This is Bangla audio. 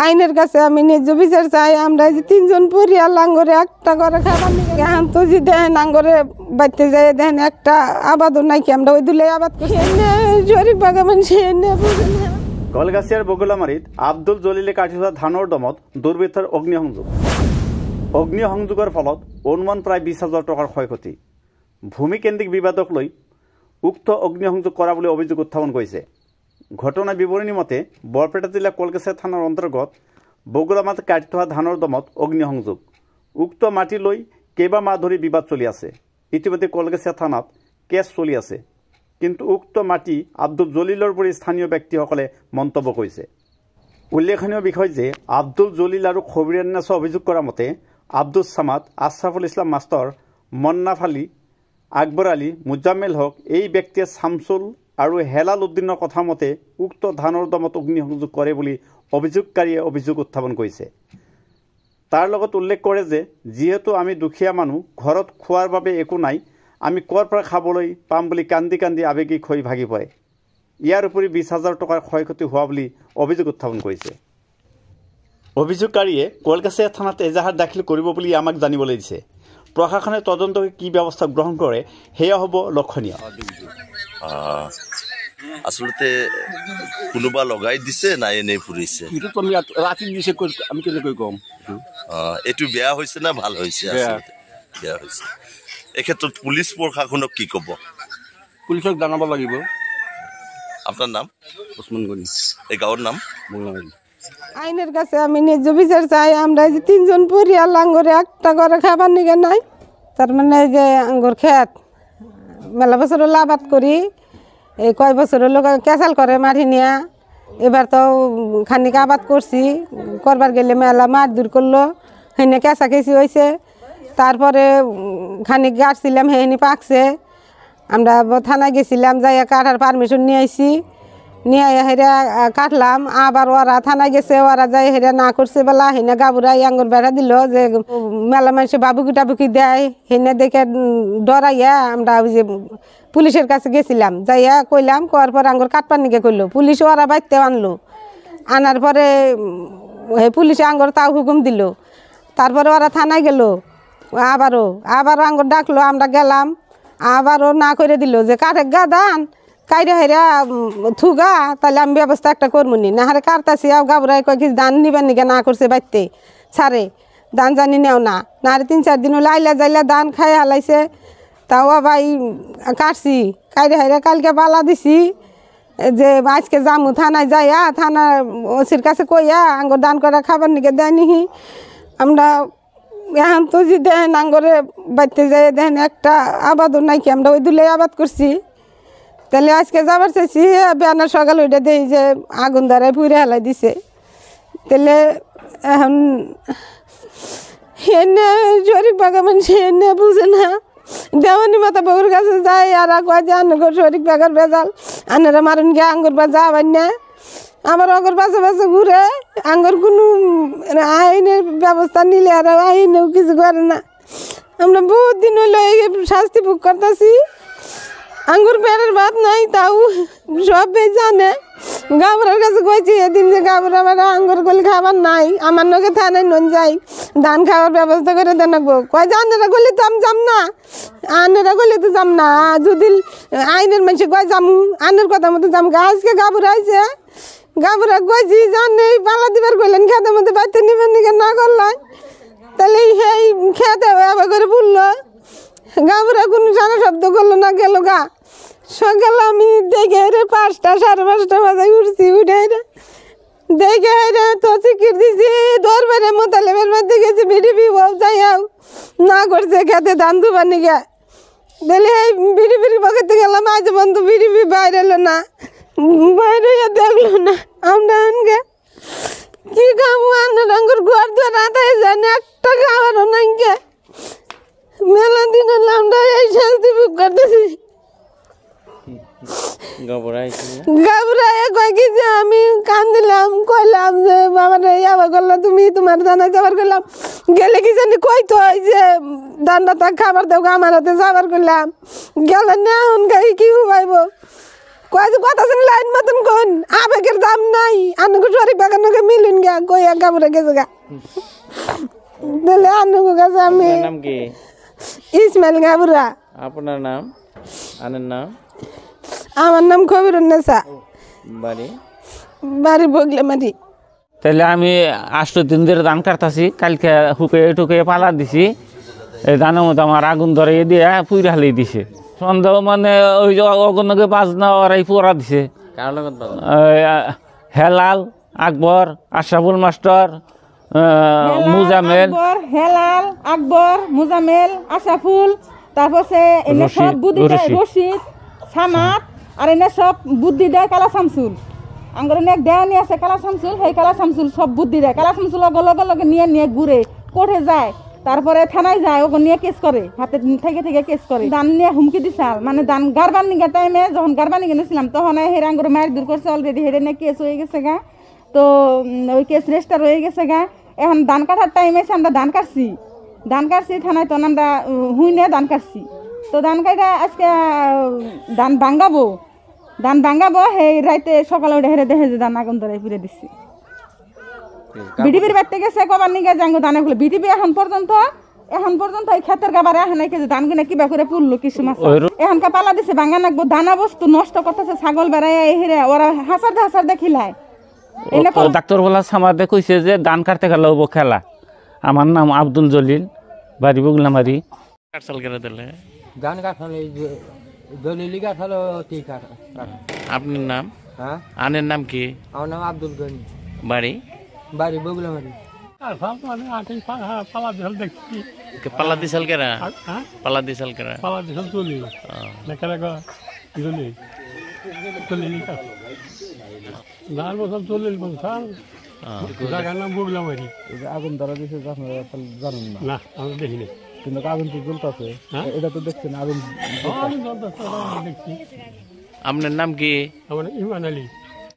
আইনের কাছে আমি ন্যায্য বিচার চাই। আমরা যে 3 জন পরিয়াল আঙ্গরে একটা করে খাবার নিয়ে এখন তো যে দেখেন আঙ্গরে বাইতে যায় দেখেন একটা আবাদও নাই কি আমরা ওই দুলে আবাদ করি শরীফ বাগান সে বুঝে না। কলগাছিয়ার বগুলামারিত আব্দুল জলিলে কাটি থোৱা ধানৰ দমত দুৰ্বৃত্তৰ অগ্নিসংযোগৰ ফলত অনুমান প্ৰায় 20,000 টকাৰ ক্ষয়ক্ষতি। ভূমিকেন্দ্ৰিক বিবাদক লৈ উক্ত অগ্নিসংযোগ কৰা বুলি অভিযোগ উত্থাপন কৰিছে। ঘটনা বিৱৰণী মতে বৰপেটা জিলা কলগাছিয়া থানাৰ অন্তৰ্গত বগুলামাৰিত কাটি থোৱা ধানৰ দমত অগ্নিসংযোগ। উক্ত মাটি লৈ কেইবামাহ ধৰি বিবাদ চলি আছে। ইতিমধ্যে কলগাছিয়া থানাত কেছ চলি আছে, কিন্তু উক্ত মাটি আব্দুল জলিলৰ বুলি স্থানীয় ব্যক্তিসকলে মন্তব্য কৰিছে। উল্লেখনীয় বিষয় যে আব্দুল জলিল আৰু খবিৰান নাছে অভিযোগ কৰা মতে আব্দুল সামাদ, আশৰাফুল ইছলাম মাষ্টৰ, মন্নাফ আলী, আকবৰ আলী, মুজাম্মেল হক এই ব্যক্তিয়ে শামছুল আৰু হেলাল উদ্দিনৰ কথা মতে উক্ত ধানৰ দমত অগ্নিসংযোগ কৰে বুলি অভিযোগকাৰীয়ে অভিযোগ উত্থাপন কৰিছে। তাৰ লগত উল্লেখ কৰে যে যিহেতু আমি দুখীয়া মানুহ, ঘৰত খোৱাৰ বাবে একো নাই, আমি ক'ৰ পৰা খাবলৈ পাম বুলি কান্দি কান্দি আৱেগিক হৈ ভাগি পৰে। ইয়াৰ উপৰি 20,000 টকাৰ ক্ষয়ক্ষতি হোৱা বুলি অভিযোগ উত্থাপন কৰিছে। অভিযোগকাৰীয়ে কলগাছিয়া থানাত এজাহাৰ দাখিল কৰিব বুলি আমাক জানিবলৈ দিছে। প্ৰশাসনে তদন্ত কি ব্যৱস্থা গ্ৰহণ কৰে সেয়া হ'ব লক্ষণীয়। আচলতে কোনোবা লগাই দিছে না এনেই ফুৰিছে? ৰাতি দিছে, আমি কেনেকৈ কম? এইটো বেয়া হৈছে না ভাল হৈছে? বেয়া হৈছে। এই ক্ষেত্ৰত পুলিচ প্ৰশাসনক কি ক'ব? পুলিচক জনাব লাগিব। আপনার নাম? ওসমান গনি। এই গাঁৱৰ নাম? আইনের কাছে আমি ন্যায্য বিচার চাই। আমরা যে 3 জন পরিয়াল আঙ্গরে একটা করে খাবার নিগে নাই, তার মানে যে আঙ্গুর খেত মেলা বছর আবাদ করি, এই কয় বছর লোক ক্যাসাল করে মাটি নিয়া। এবার তো খানিক আবাদ করছি, করবার গেলে মেলা মার দূর করলো, হেনে ক্যাসা খেসি হয়েছে। তারপরে খানিক গাছছিলাম, হেনি পাকছে। আমরা থানায় গেছিলাম, যাই কাটার পারমিশন নিয়ে আইছি, নিয়ে হেরা কাটলাম। আবার ওরা থানায় গেছে, ওরা যাই হেরা না করছে বেলা হেনে গাবুরাই আঙ্গুর বেড়া দিল যে মেলা মানুষে বাবুকি টাবুকি দেয়। হেনে দেখে ডরাইয়া আমরা ওই যে পুলিশের কাছে গেছিলাম, যাইয়া কইলাম, করার পর আঙ্গুর কাটপার নিকে করলো। পুলিশ ওরা বাইতে আনলো, আনার পরে পুলিশে আঙ্গুর তাও হুকুম দিল। তারপরে ওরা থানায় গেল, আবারও আঙ্গুর ডাকলো, আমরা গেলাম, আবারও না করে দিল যে কাঠে গা দান কাইরে হেরা থুগা, তাহলে আমি ব্যবস্থা একটা করবো নি। না হারে কাটতাছি গাবরাই কয় কি দান নিবার নিকে না করছে বাইতে ছাড়ে, দান জানি নেও না। না হারে 3-4 দিন লাইলা যাইলা দান খাই হালাইছে। তাও ভাই কাটছি, কাইরে হেরা কালকে পালা দিছি যে আজকে যামু থানায়, যাইয়া থানা ওসির কাছে কইয়া আঙ্গুর দান করা খাবার নিকে দেয়নি। আমরা এখন তো যে দেখেন আঙ্গরে বাইতে যাই দেখেন একটা আবাদও নাই কি আমরা ওই দুলে আবাদ করছি। তাহলে আজকে যাবার চাইছি, বেনার সকাল ওইটা দেই যে আগুন দ্বারাই পুড়ে হেলাই দিছে। তাহলে এখন হেনে শরীফ বাগান সে এনে বুঝে না। দেওয়ানি মাথা বউর কাছে যায়, আর কয় যে আনগর শরীফ বাগার বেজাল, আনারা মারুন গিয়ে আঙ্গুর বা যাবেন না। আমার অগর পাশে পাশে ঘুরে আঙ্গুর কোনো আইনের ব্যবস্থা নিলে আর আইনেও কিছু করে না। আমরা বহুত দিন হলো শাস্তি ভোগ করতেছি, আঙ্গুর পেটের ভাত নাই, তাও সবাই জানে। গাবরার কাছে কইছি এদিন যে গাবরা আমার আঙ্গুর গলি খাবার নাই, আমার নকে থানায় নন যাই, ধান খাওয়ার ব্যবস্থা করে দেন। কয় যে আনেরা গলি তো আমি যাম না, আনেরা গলি তো যাম না, যদি আইনের মানুষ কয় যামু আনের কথা মতো যাম। আজকে গাবরা আইছে, গাবরা কইছি জানে পালা দিবার কইলেন খেতের মধ্যে বাইতে নিবেন নিকে না করলেন, তাহলে সেই খেতে এবার করে বললো। গাবরা কোনো সারা শব্দ করলো না, গেল গা। সকালে আমি দেখে হেরে 5টা 5:30 বাজে উঠছি, উঠে হেরে দেখে হেরে তো চিকির দিছি দরবারে মোতালেবের মধ্যে গেছি, বিডিপি যাইয়াও না করছে খেতে ধান দুবার নিকে। দিলে এই বিডিপির পকেটে গেলাম, আজ বন্ধু বিডিপি বাইরে এলো না, বাইরে দেখলো না। আমরা আনগে কি খাবো, আনার আঙ্গুর ঘর ধরে আদায় জানে একটা খাবারও নাই গে। মেলা দিন হলে আমরা এই শান্তি ভোগ করতেছি। গাবরায় কয় কি যে আমি কান্দিলাম, কইলাম যে বাবার আবার করলাম, তুমি তোমার দানা যাবার করলাম, গেলে কি জানি কইতো যে দানটা খাবার দেবো আমার হাতে যাবার করলাম, গেলে না এখন গাই কি পাইব কয় যে কথা শুনে লাইন মতন কোন আবেগের দাম নাই আনুগো শরীফ বাগানকে মিলুন গা কই এক গাবরে গেছে গা দিলে আনুগো কাছে আমি নাম কি ইসমাইল গাবুরা আপনার নাম আনের নাম আমার নাম কবিরুন্নেসা বাড়ি বাড়ি বগলামারি তাহলে আমি 8 দিন ধরে ধান কাটতাছি কালকে হুকে টুকে পালা দিছি এই ধানের মধ্যে আমার আগুন ধরে দিয়ে পুইরা হালি দিছে সন্দেহ মানে ওই যে অগণকে বাজনা ওরাই পোড়া দিছে কার লগত বাজনা হেলাল আকবর আশরাফুল মাস্টার মুজামেল হেলাল আকবর মুজামেল আশাফুল তারপর এনে সব বুদ্ধি দেয় রশিদ সামাত আর এনে সব বুদ্ধি দেয় কালা শামসুল আঙ্গর এক দেওয়ানি আছে কালা শামসুল সেই কালা শামসুল সব বুদ্ধি দেয় কালা শামসুল লগে লগে নিয়ে ঘুরে কোর্টে যায় তারপরে থানায় যায় ওকে নিয়ে কেস করে হাতে থেকে থেকে কেস করে দান নিয়ে হুমকি দিছাল মানে দান গারবার নিগে টাইমে যখন গারবার নিগে নিয়েছিলাম তখন হেরা আঙ্গর মায়ের দূর করছে অলরেডি হেরে নিয়ে কেস হয়ে গেছে গা তো ওই কেস রেজিস্টার হয়ে গেছে গা এখন ধান কাটার টাইম এসে আমরা ধান কাটছি থানায় তখন আমরা হুইনে ধান কাটছি তো ধান কাটা আজকে ধান ভাঙ্গাবো সেই রাইতে সকালে উঠে হেরে দেখে যে ধান আগুন ধরে পুড়ে দিচ্ছি বিটিপির বাড়তে গেছে কবার নিগে যাঙ্গো ধানে ফুলে বিটিপি এখন পর্যন্ত এই ক্ষেতের গাবারে এখন যে ধান গুনে কিবা করে পুড়লো কিছু মাছ এখনকার পালা দিছে ভাঙ্গা নাকবো দানা বস্তু নষ্ট করতেছে ছাগল বেড়ায় হেরে ওরা হাসার দেখিলায় ডাক্তার বলা সামাদে কইছে যে ধান কাটতে গেলে হবো খেলা আমার নাম আব্দুল জলিল বাড়ি বগলামারি কাটছাল করে দিলে ধান কাঠালে দলিলি কাঠালো ঠিক আপনার নাম হ্যাঁ আনের নাম কি আমার নাম আব্দুল গনি বাড়ি বাড়ি বগলামারি পাল্লা দিছাল কেরা পাল্লা দিছাল কেরা আগুন ধরা দিয়েছে জানেন না আমরা দেখিনি কিন্তু আগুন তো জ্বলতেছে এটা তো দেখছেন আগুন দেখছি আপনার নাম কি আমার ইমান আলী